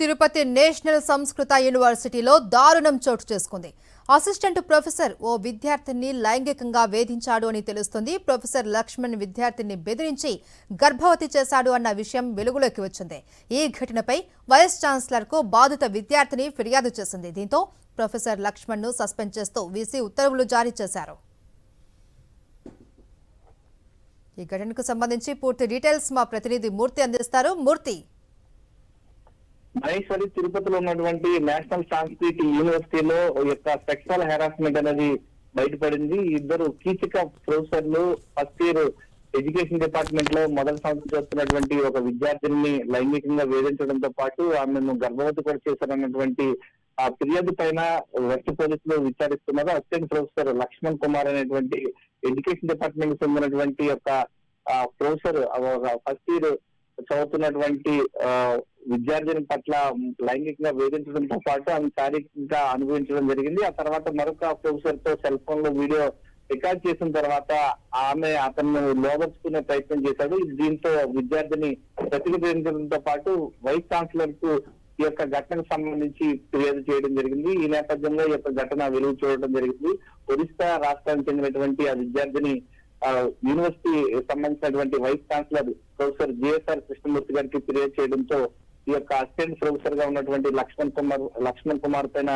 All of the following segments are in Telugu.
తిరుపతి నేషనల్ సంస్కృత యూనివర్సిటీలో దారుణం చోటు చేసుకుంది. అసిస్టెంట్ ప్రొఫెసర్ ఓ విద్యార్థిని లైంగికంగా వేధించాడు అని తెలుస్తుంది. ప్రొఫెసర్ లక్ష్మణ్ విద్యార్థిని బెదిరించి గర్భవతి చేశాడు అన్న విషయం వెలుగులోకి వచ్చింది. ఈ ఘటనపై వైస్ ఛాన్సలర్ కు బాధిత విద్యార్థిని ఫిర్యాదు చేసింది. దీంతో ప్రొఫెసర్ లక్ష్మణ్ ను సస్పెండ్ చేస్తూ వీసీ ఉత్తర్వులు జారీ చేశారు. ఈ ఘటనకు సంబంధించి పూర్తి డీటెయిల్స్ మా ప్రతినిధి మూర్తి అందిస్తారు. మూర్తి, మహేశ్వరి తిరుపతిలో ఉన్నటువంటి నేషనల్ సంస్కృతి యూనివర్సిటీలో యొక్క సెక్షువల్ హెరాస్మెంట్ అనేది బయటపడింది. ఇద్దరు కీచక ప్రొఫెసర్లు ఫస్ట్ ఇయర్ ఎడ్యుకేషన్ డిపార్ట్మెంట్ లో మొదటి సంవత్సరం చేస్తున్నటువంటి ఒక విద్యార్థిని లైంగికంగా వేధించడంతో పాటు ఆమెను గర్భవతి కూడా చేశారన్నటువంటి ఆ ఫిర్యాదు పైన వెస్ట్ పోలీసులు విచారిస్తున్నారు. అసిస్టెంట్ ప్రొఫెసర్ లక్ష్మణ్ కుమార్ అనేటువంటి ఎడ్యుకేషన్ డిపార్ట్మెంట్ కి చెందినటువంటి యొక్క ప్రొఫెసర్ ఫస్ట్ ఇయర్ చదువుతున్నటువంటి విద్యార్థిని పట్ల లైంగికంగా వేధించడంతో పాటు ఆమె శారీరకంగా అనుభవించడం జరిగింది. ఆ తర్వాత మరొక ప్రొఫెసర్ తో సెల్ ఫోన్ లో వీడియో రికార్డ్ చేసిన తర్వాత ఆమె అతన్ని లోబర్చుకునే ప్రయత్నం చేశాడు. దీంతో విద్యార్థిని ప్రతిఘటించడంతో పాటు వైస్ ఛాన్సలర్ కు ఈ యొక్క ఘటనకు సంబంధించి ఫిర్యాదు చేయడం జరిగింది. ఈ నేపథ్యంలో ఈ యొక్క ఘటన వెలుగు చూడడం జరిగింది. ఒరిస్సా రాష్ట్రానికి చెందినటువంటి ఆ విద్యార్థిని యూనివర్సిటీ సంబంధించినటువంటి vice chancellor professor GSR Krishnamurthy గారికి ఫిర్యాదు చేయడంతో ఈ యొక్క అసిస్టెంట్ ప్రొఫెసర్ గా ఉన్నటువంటి లక్ష్మణ్ కుమార్ పైన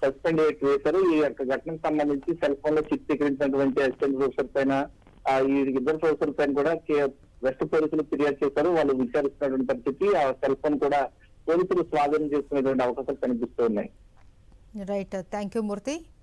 సస్పెండ్ వేశారు. ఈ యొక్క ఘటనకు సంబంధించి సెల్ ఫోన్ లో చిత్రీకరించినటువంటి అసిస్టెంట్ ప్రొఫెసర్ పైన ఈ ఇద్దరు ప్రొఫెసర్ పైన కూడా వెస్ట్ పోలీసులు ఫిర్యాదు చేశారు. వాళ్ళు విచారిస్తున్నటువంటి పరిస్థితి. ఆ సెల్ ఫోన్ కూడా పోలీసులు స్వాధీనం చేసుకునేటువంటి అవకాశాలు కనిపిస్తున్నాయి. Right, thank you Murthy.